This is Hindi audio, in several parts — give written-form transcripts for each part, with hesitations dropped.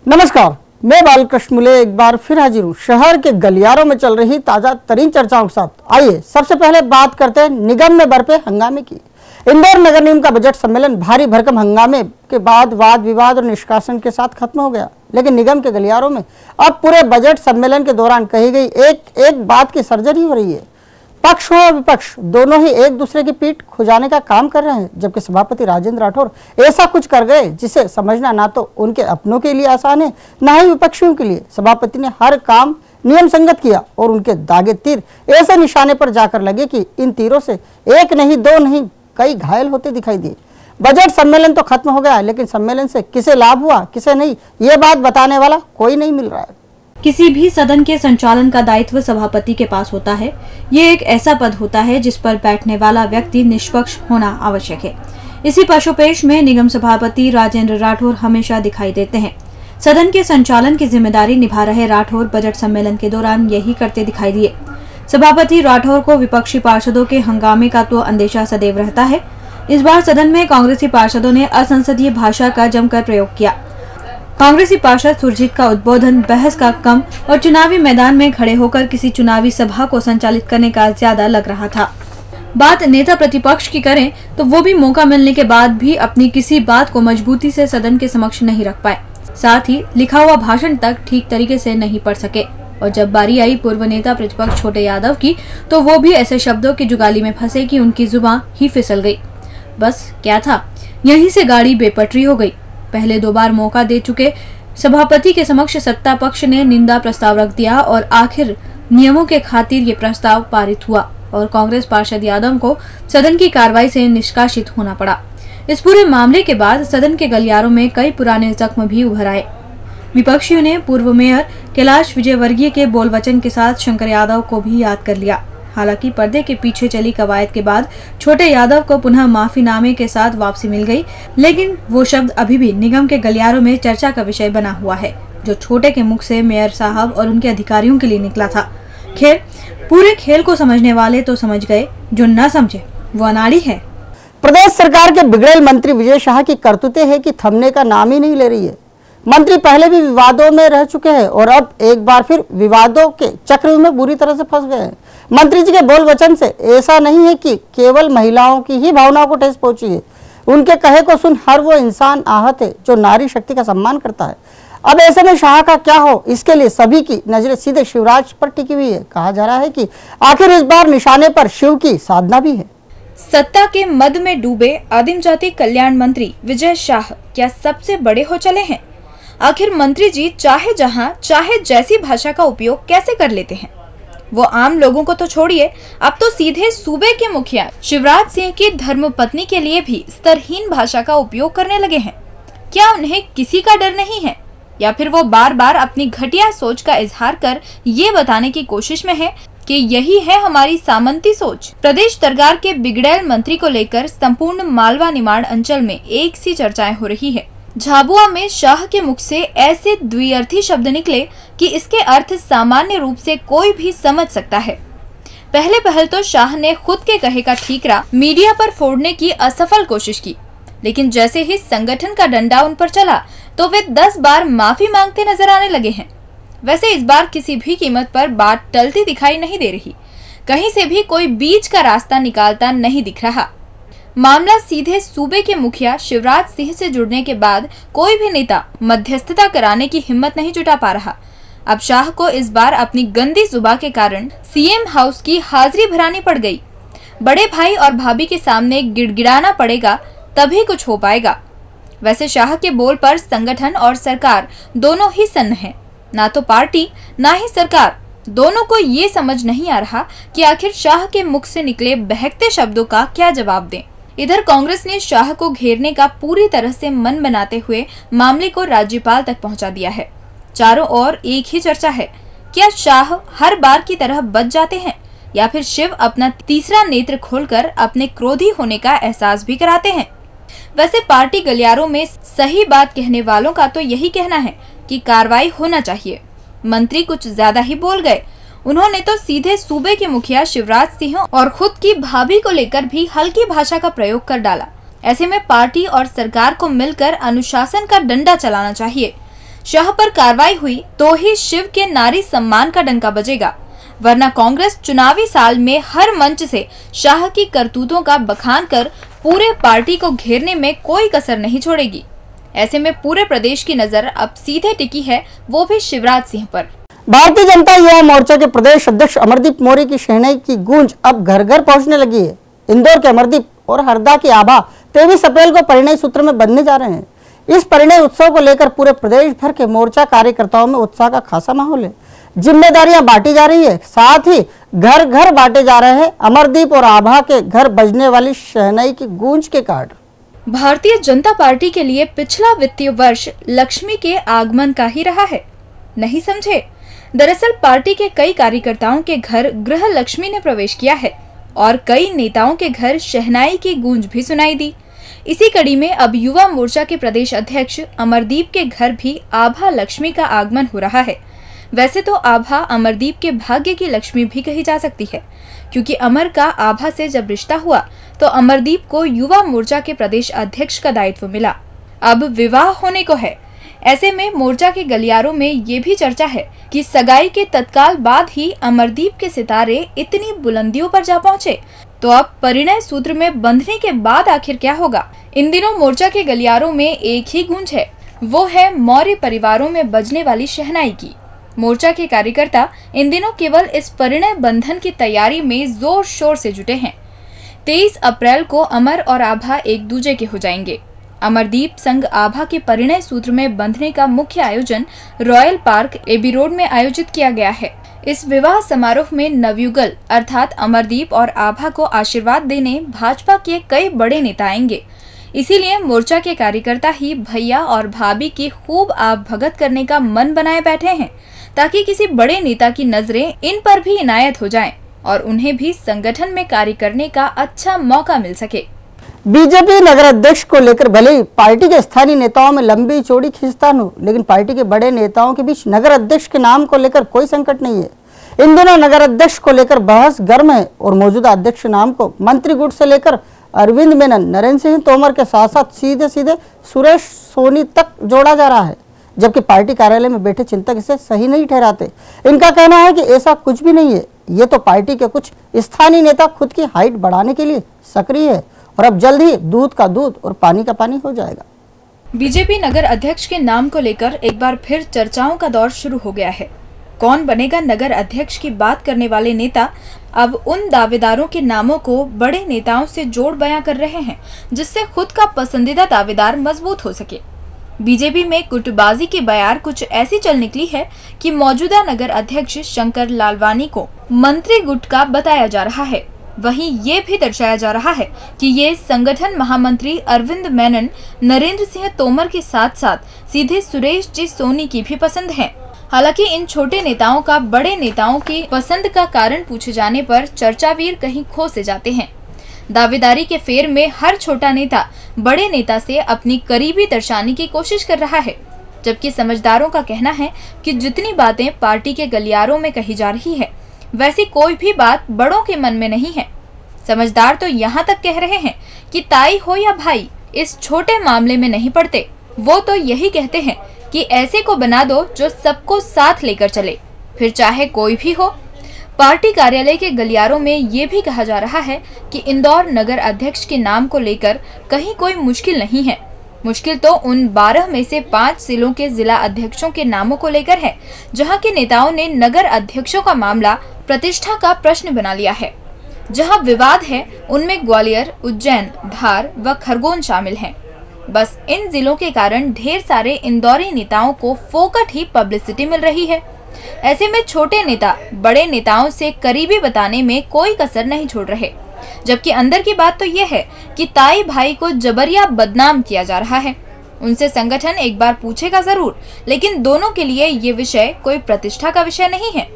नमस्कार, मैं बालकृष्ण मुले एक बार फिर हाजिर हूँ शहर के गलियारों में चल रही ताजा तरीन चर्चाओं के साथ। आइए सबसे पहले बात करते हैं निगम में बरपे हंगामे की। इंदौर नगर निगम का बजट सम्मेलन भारी भरकम हंगामे के बाद वाद विवाद और निष्कासन के साथ खत्म हो गया, लेकिन निगम के गलियारों में अब पूरे बजट सम्मेलन के दौरान कही गई एक बात की सर्जरी हो रही है। पक्ष और विपक्ष दोनों ही एक दूसरे की पीठ खुजाने का काम कर रहे हैं, जबकि सभापति राजेंद्र राठौर ऐसा कुछ कर गए जिसे समझना ना तो उनके अपनों के लिए आसान है, ना ही विपक्षियों के लिए। सभापति ने हर काम नियम संगत किया और उनके दागे तीर ऐसे निशाने पर जाकर लगे कि इन तीरों से एक नहीं, दो नहीं, कई घायल होते दिखाई दिए। बजट सम्मेलन तो खत्म हो गया, लेकिन सम्मेलन से किसे लाभ हुआ किसे नहीं, ये बात बताने वाला कोई नहीं मिल रहा है। किसी भी सदन के संचालन का दायित्व सभापति के पास होता है। ये एक ऐसा पद होता है जिस पर बैठने वाला व्यक्ति निष्पक्ष होना आवश्यक है। इसी पशुपेश में निगम सभापति राजेंद्र राठौर हमेशा दिखाई देते हैं। सदन के संचालन की जिम्मेदारी निभा रहे राठौर बजट सम्मेलन के दौरान यही करते दिखाई दिए। सभापति राठौर को विपक्षी पार्षदों के हंगामे का तो अंदेशा सदैव रहता है। इस बार सदन में कांग्रेसी पार्षदों ने असंसदीय भाषा का जमकर प्रयोग किया। कांग्रेसी पार्षद सुरजीत का उद्बोधन बहस का कम और चुनावी मैदान में खड़े होकर किसी चुनावी सभा को संचालित करने का ज्यादा लग रहा था। बात नेता प्रतिपक्ष की करें तो वो भी मौका मिलने के बाद भी अपनी किसी बात को मजबूती से सदन के समक्ष नहीं रख पाए, साथ ही लिखा हुआ भाषण तक ठीक तरीके से नहीं पढ़ सके। और जब बारी आई पूर्व नेता प्रतिपक्ष छोटे यादव की, तो वो भी ऐसे शब्दों की जुगाली में फंसे कि उनकी जुबान ही फिसल गई। बस क्या था, यहीं से गाड़ी बेपटरी हो गई। पहले 2 बार मौका दे चुके सभापति के समक्ष सत्ता पक्ष ने निंदा प्रस्ताव रख दिया और आखिर नियमों के खातिर ये प्रस्ताव पारित हुआ और कांग्रेस पार्षद यादव को सदन की कार्रवाई से निष्कासित होना पड़ा। इस पूरे मामले के बाद सदन के गलियारों में कई पुराने जख्म भी उभर आए। विपक्षियों ने पूर्व मेयर कैलाश विजयवर्गीय के बोल वचन के साथ शंकर यादव को भी याद कर लिया। हालांकि पर्दे के पीछे चली कवायद के बाद छोटे यादव को पुनः माफीनामे के साथ वापसी मिल गई, लेकिन वो शब्द अभी भी निगम के गलियारों में चर्चा का विषय बना हुआ है, जो छोटे के मुख से मेयर साहब और उनके अधिकारियों के लिए निकला था। खैर, पूरे खेल को समझने वाले तो समझ गए, जो न समझे वो अनाड़ी है। प्रदेश सरकार के बिगड़ेल मंत्री विजय शाह की करतूतें है कि थमने का नाम ही नहीं ले रही है। मंत्री पहले भी विवादों में रह चुके हैं और अब एक बार फिर विवादों के चक्रव्यूह में बुरी तरह से फंस गए हैं। मंत्री जी के बोल वचन से ऐसा नहीं है कि केवल महिलाओं की ही भावनाओं को ठेस पहुंची है। उनके कहे को सुन हर वो इंसान आहत है जो नारी शक्ति का सम्मान करता है। अब ऐसे में शाह का क्या हो, इसके लिए सभी की नजरें सीधे शिवराज पर टिकी हुई है। कहा जा रहा है कि आखिर इस बार निशाने पर शिव की साधना भी है। सत्ता के मद में डूबे आदिम जाति कल्याण मंत्री विजय शाह क्या सबसे बड़े हो चले हैं? आखिर मंत्री जी चाहे जहां चाहे जैसी भाषा का उपयोग कैसे कर लेते हैं? वो आम लोगों को तो छोड़िए, अब तो सीधे सूबे के मुखिया शिवराज सिंह की धर्मपत्नी के लिए भी स्तरहीन भाषा का उपयोग करने लगे हैं। क्या उन्हें किसी का डर नहीं है, या फिर वो बार बार अपनी घटिया सोच का इजहार कर ये बताने की कोशिश में है कि यही है हमारी सामंती सोच? प्रदेश सरकार के बिगड़ैल मंत्री को लेकर संपूर्ण मालवा निमाड़ अंचल में एक सी चर्चाएं हो रही है। झाबुआ में शाह के मुख से ऐसे द्विअर्थी शब्द निकले कि इसके अर्थ सामान्य रूप से कोई भी समझ सकता है। पहल तो शाह ने खुद के कहे का ठीकरा मीडिया पर फोड़ने की असफल कोशिश की, लेकिन जैसे ही संगठन का डंडा उन पर चला तो वे 10 बार माफी मांगते नजर आने लगे हैं। वैसे इस बार किसी भी कीमत पर बात टलती दिखाई नहीं दे रही। कहीं से भी कोई बीच का रास्ता निकालता नहीं दिख रहा। मामला सीधे सूबे के मुखिया शिवराज सिंह से जुड़ने के बाद कोई भी नेता मध्यस्थता कराने की हिम्मत नहीं जुटा पा रहा। अब शाह को इस बार अपनी गंदी जुबान के कारण सीएम हाउस की हाजिरी भरानी पड़ गई। बड़े भाई और भाभी के सामने गिड़गिड़ाना पड़ेगा, तभी कुछ हो पाएगा। वैसे शाह के बोल पर संगठन और सरकार दोनों ही सन्न हैं। ना तो पार्टी ना ही सरकार, दोनों को ये समझ नहीं आ रहा कि आखिर शाह के मुख से निकले बहकते शब्दों का क्या जवाब दें। इधर कांग्रेस ने शाह को घेरने का पूरी तरह से मन बनाते हुए मामले को राज्यपाल तक पहुंचा दिया है। चारों ओर एक ही चर्चा है, क्या शाह हर बार की तरह बच जाते हैं, या फिर शिव अपना तीसरा नेत्र खोलकर अपने क्रोधी होने का एहसास भी कराते हैं? वैसे पार्टी गलियारों में सही बात कहने वालों का तो यही कहना है कि कार्रवाई होना चाहिए। मंत्री कुछ ज्यादा ही बोल गए। उन्होंने तो सीधे सूबे के मुखिया शिवराज सिंह और खुद की भाभी को लेकर भी हल्की भाषा का प्रयोग कर डाला। ऐसे में पार्टी और सरकार को मिलकर अनुशासन का डंडा चलाना चाहिए। शाह पर कार्रवाई हुई तो ही शिव के नारी सम्मान का डंका बजेगा, वरना कांग्रेस चुनावी साल में हर मंच से शाह की करतूतों का बखान कर पूरे पार्टी को घेरने में कोई कसर नहीं छोड़ेगी। ऐसे में पूरे प्रदेश की नजर अब सीधे टिकी है, वो भी शिवराज सिंह पर। भारतीय जनता युवा मोर्चा के प्रदेश अध्यक्ष अमरदीप मौर्य की शहनाई की गूंज अब घर घर पहुंचने लगी है। इंदौर के अमरदीप और हरदा की आभा 23 अप्रैल को परिणय सूत्र में बंधने जा रहे हैं। इस परिणय उत्सव को लेकर पूरे प्रदेश भर के मोर्चा कार्यकर्ताओं में उत्साह का खासा माहौल है। जिम्मेदारियां बांटी जा रही है, साथ ही घर घर बांटे जा रहे हैं अमरदीप और आभा के घर बजने वाली शहनाई की गूंज के कार्ड। भारतीय जनता पार्टी के लिए पिछला वित्तीय वर्ष लक्ष्मी के आगमन का ही रहा है, नहीं समझे? दरअसल पार्टी के कई कार्यकर्ताओं के घर गृह लक्ष्मी ने प्रवेश किया है और कई नेताओं के घर शहनाई की गूंज भी सुनाई दी। इसी कड़ी में अब युवा मोर्चा के प्रदेश अध्यक्ष अमरदीप के घर भी आभा लक्ष्मी का आगमन हो रहा है। वैसे तो आभा अमरदीप के भाग्य की लक्ष्मी भी कही जा सकती है, क्योंकि अमर का आभा से जब रिश्ता हुआ तो अमरदीप को युवा मोर्चा के प्रदेश अध्यक्ष का दायित्व मिला। अब विवाह होने को है। ऐसे में मोर्चा के गलियारों में ये भी चर्चा है कि सगाई के तत्काल बाद ही अमरदीप के सितारे इतनी बुलंदियों पर जा पहुंचे, तो अब परिणय सूत्र में बंधने के बाद आखिर क्या होगा? इन दिनों मोर्चा के गलियारों में एक ही गूंज है, वो है मौर्य परिवारों में बजने वाली शहनाई की। मोर्चा के कार्यकर्ता इन दिनों केवल इस परिणय बंधन की तैयारी में जोर शोर से जुटे हैं। 23 अप्रैल को अमर और आभा एक दूजे के हो जाएंगे। अमरदीप संग आभा के परिणय सूत्र में बंधने का मुख्य आयोजन रॉयल पार्क एबी रोड में आयोजित किया गया है। इस विवाह समारोह में नवयुगल अर्थात अमरदीप और आभा को आशीर्वाद देने भाजपा के कई बड़े नेता आएंगे। इसीलिए मोर्चा के कार्यकर्ता ही भैया और भाभी की खूब आप भगत करने का मन बनाए बैठे हैं, ताकि किसी बड़े नेता की नजरें इन पर भी इनायत हो जाएं और उन्हें भी संगठन में कार्य करने का अच्छा मौका मिल सके। बीजेपी नगर अध्यक्ष को लेकर भले ही पार्टी के स्थानीय नेताओं में लंबी चौड़ी खींचतान हो, लेकिन पार्टी के बड़े नेताओं के बीच नगर अध्यक्ष के नाम को लेकर कोई संकट नहीं है। इन दिनों नगर अध्यक्ष को लेकर बहस गर्म है और मौजूदा अध्यक्ष नाम को मंत्री गुट से लेकर अरविंद मेनन, नरेंद्र सिंह तोमर के साथ साथ सीधे सीधे सुरेश सोनी तक जोड़ा जा रहा है, जबकि पार्टी कार्यालय में बैठे चिंतक इसे सही नहीं ठहराते। इनका कहना है कि ऐसा कुछ भी नहीं है, ये तो पार्टी के कुछ स्थानीय नेता खुद की हाइट बढ़ाने के लिए सक्रिय है और अब जल्द ही दूध का दूध और पानी का पानी हो जाएगा। बीजेपी नगर अध्यक्ष के नाम को लेकर एक बार फिर चर्चाओं का दौर शुरू हो गया है। कौन बनेगा नगर अध्यक्ष की बात करने वाले नेता अब उन दावेदारों के नामों को बड़े नेताओं से जोड़ बयां कर रहे हैं, जिससे खुद का पसंदीदा दावेदार मजबूत हो सके। बीजेपी में गुटबाजी की बयार कुछ ऐसी चल निकली है कि मौजूदा नगर अध्यक्ष शंकर लालवानी को मंत्री गुट का बताया जा रहा है। वहीं ये भी दर्शाया जा रहा है कि ये संगठन महामंत्री अरविंद मेनन, नरेंद्र सिंह तोमर के साथ साथ सीधे सुरेश जी सोनी की भी पसंद है। हालांकि इन छोटे नेताओं का बड़े नेताओं की पसंद का कारण पूछे जाने पर चर्चावीर कहीं खो से जाते हैं। दावेदारी के फेर में हर छोटा नेता बड़े नेता से अपनी करीबी दर्शाने की कोशिश कर रहा है, जबकि समझदारों का कहना है कि जितनी बातें पार्टी के गलियारों में कही जा रही है, वैसी कोई भी बात बड़ों के मन में नहीं है। समझदार तो यहाँ तक कह रहे हैं कि ताई हो या भाई, इस छोटे मामले में नहीं पड़ते। वो तो यही कहते हैं कि ऐसे को बना दो जो सबको साथ लेकर चले, फिर चाहे कोई भी हो। पार्टी कार्यालय के गलियारों में ये भी कहा जा रहा है कि इंदौर नगर अध्यक्ष के नाम को लेकर कहीं कोई मुश्किल नहीं है। मुश्किल तो उन 12 में से 5 जिलों के जिला अध्यक्षों के नामों को लेकर है, जहां के नेताओं ने नगर अध्यक्षों का मामला प्रतिष्ठा का प्रश्न बना लिया है। जहां विवाद है उनमें ग्वालियर, उज्जैन, धार व खरगोन शामिल हैं। बस इन जिलों के कारण ढेर सारे इंदौरी नेताओं को फोकट ही पब्लिसिटी मिल रही है। ऐसे में छोटे नेता बड़े नेताओं से करीबी बताने में कोई कसर नहीं छोड़ रहे, जबकि अंदर की बात तो यह है कि ताई भाई को जबरिया बदनाम किया जा रहा है। उनसे संगठन एक बार पूछेगा जरूर, लेकिन दोनों के लिए ये विषय कोई प्रतिष्ठा का विषय नहीं है।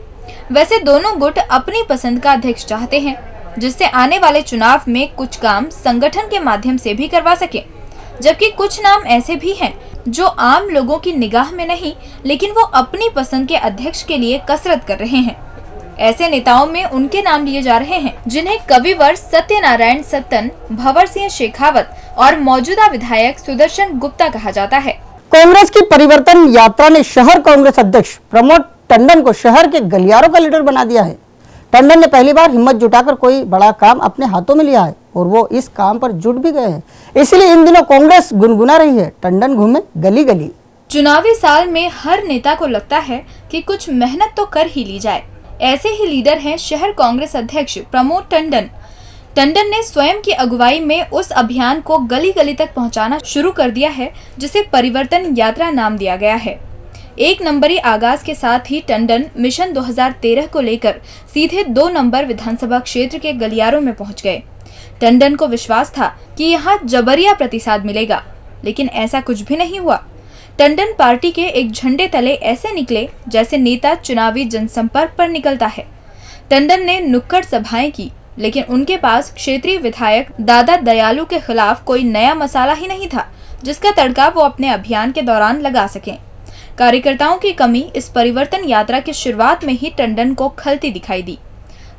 वैसे दोनों गुट अपनी पसंद का अध्यक्ष चाहते हैं, जिससे आने वाले चुनाव में कुछ काम संगठन के माध्यम से भी करवा सके, जबकि कुछ नाम ऐसे भी हैं जो आम लोगों की निगाह में नहीं, लेकिन वो अपनी पसंद के अध्यक्ष के लिए कसरत कर रहे हैं। ऐसे नेताओं में उनके नाम लिए जा रहे हैं जिन्हें कविवर सत्यनारायण सत्तन, भंवर सिंह शेखावत और मौजूदा विधायक सुदर्शन गुप्ता कहा जाता है। कांग्रेस की परिवर्तन यात्रा ने शहर कांग्रेस अध्यक्ष प्रमोद टंडन को शहर के गलियारों का लीडर बना दिया है। टंडन ने पहली बार हिम्मत जुटाकर कोई बड़ा काम अपने हाथों में लिया है और वो इस काम पर जुट भी गए हैं। इसलिए इन दिनों कांग्रेस गुनगुना रही है, टंडन घूमे गली गली। चुनावी साल में हर नेता को लगता है कि कुछ मेहनत तो कर ही ली जाए। ऐसे ही लीडर हैं शहर कांग्रेस अध्यक्ष प्रमोद टंडन। टंडन ने स्वयं की अगुवाई में उस अभियान को गली गली तक पहुंचाना शुरू कर दिया है, जिसे परिवर्तन यात्रा नाम दिया गया है। 1 नंबरी आगाज के साथ ही टंडन मिशन 2013 को लेकर सीधे 2 नंबर विधानसभा क्षेत्र के गलियारों में पहुंच गए। टंडन को विश्वास था कि यहां जबरिया प्रतिसाद मिलेगा, लेकिन ऐसा कुछ भी नहीं हुआ। टंडन पार्टी के एक झंडे तले ऐसे निकले जैसे नेता चुनावी जनसंपर्क पर निकलता है। टंडन ने नुक्कड़ सभाएं की, लेकिन उनके पास क्षेत्रीय विधायक दादा दयालु के खिलाफ कोई नया मसाला ही नहीं था, जिसका तड़का वो अपने अभियान के दौरान लगा सकें। कार्यकर्ताओं की कमी इस परिवर्तन यात्रा की शुरुआत में ही टंडन को खलती दिखाई दी।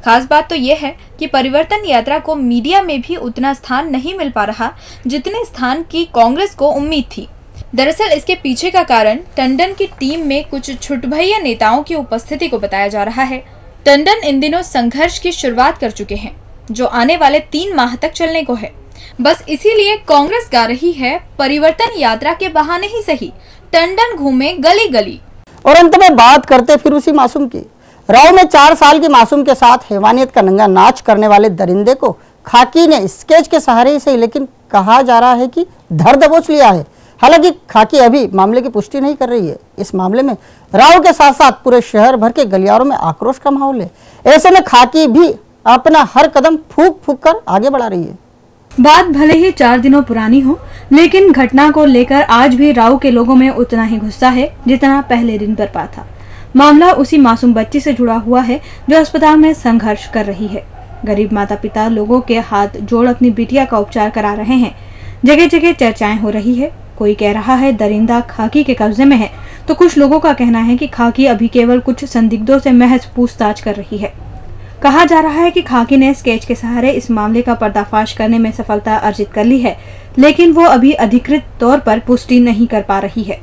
खास बात तो यह है कि परिवर्तन यात्रा को मीडिया में भी उतना स्थान नहीं मिल पा रहा जितने स्थान की कांग्रेस को उम्मीद थी। दरअसल इसके पीछे का कारण टंडन की टीम में कुछ छुटभैया नेताओं की उपस्थिति को बताया जा रहा है। टंडन इन दिनों संघर्ष की शुरुआत कर चुके हैं, जो आने वाले 3 माह तक चलने को है। बस इसीलिए कांग्रेस गा रही है, परिवर्तन यात्रा के बहाने ही सही टंडन घूमे गली गली। और अंत में बात करते फिर उसी मासूम की। राव में 4 साल की मासूम के साथ हैवानियत का नंगा नाच करने वाले दरिंदे को खाकी ने स्केच के सहारे से, लेकिन कहा जा रहा है कि धर दबोच लिया है। हालांकि खाकी अभी मामले की पुष्टि नहीं कर रही है। इस मामले में राव के साथ साथ पूरे शहर भर के गलियारों में आक्रोश का माहौल है। ऐसे में खाकी भी अपना हर कदम फूंक फूंक कर आगे बढ़ा रही है। बात भले ही 4 दिनों पुरानी हो, लेकिन घटना को लेकर आज भी राव के लोगों में उतना ही गुस्सा है जितना पहले दिन बरपा था। मामला उसी मासूम बच्ची से जुड़ा हुआ है जो अस्पताल में संघर्ष कर रही है। गरीब माता पिता लोगों के हाथ जोड़ अपनी बिटिया का उपचार करा रहे हैं। जगह जगह चर्चाएं हो रही है। कोई कह रहा है दरिंदा खाकी के कब्जे में है, तो कुछ लोगों का कहना है कि खाकी अभी केवल कुछ संदिग्धों से महज पूछताछ कर रही है। कहा जा रहा है कि खाकी ने स्केच के सहारे इस मामले का पर्दाफाश करने में सफलता अर्जित कर ली है, लेकिन वो अभी अधिकृत तौर पर पुष्टि नहीं कर पा रही है।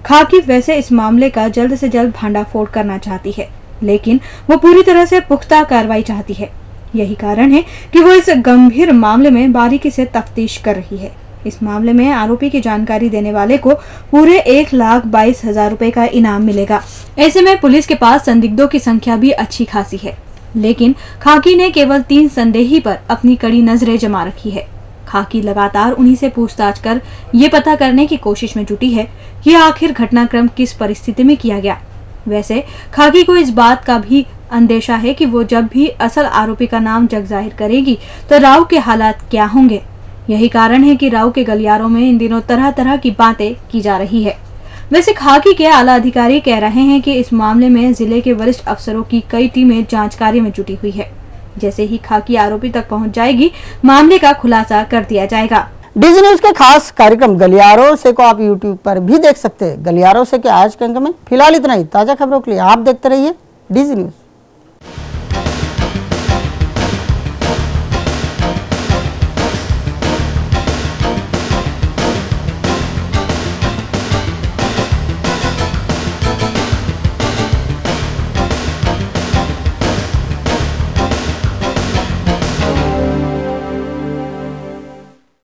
खाकी वैसे इस मामले का जल्द से जल्द भांडाफोड़ करना चाहती है, लेकिन वो पूरी तरह से पुख्ता कार्रवाई चाहती है। यही कारण है कि वो इस गंभीर मामले में बारीकी से तफ्तीश कर रही है। इस मामले में आरोपी की जानकारी देने वाले को पूरे 1,22,000 रुपए का इनाम मिलेगा। ऐसे में पुलिस के पास संदिग्धों की संख्या भी अच्छी खासी है, लेकिन खाकी ने केवल 3 संदेही पर अपनी कड़ी नजरें जमा रखी है। खाकी लगातार उन्हीं से पूछताछ कर ये पता करने की कोशिश में जुटी है कि आखिर घटनाक्रम किस परिस्थिति में किया गया। वैसे खाकी को इस बात का भी अंदेशा है कि वो जब भी असल आरोपी का नाम जग जाहिर करेगी तो राव के हालात क्या होंगे। यही कारण है कि राव के गलियारों में इन दिनों तरह तरह की बातें की जा रही है। वैसे खाकी के आला अधिकारी कह रहे हैं कि इस मामले में जिले के वरिष्ठ अफसरों की कई टीमें जांच कार्य में जुटी हुई है। जैसे ही खाकी आरोपी तक पहुंच जाएगी, मामले का खुलासा कर दिया जाएगा। डीजी न्यूज के खास कार्यक्रम गलियारों से को आप यूट्यूब पर भी देख सकते हैं। गलियारों से के आज के अंक में फिलहाल इतना ही। ताजा खबरों के लिए आप देखते रहिए डीजी न्यूज।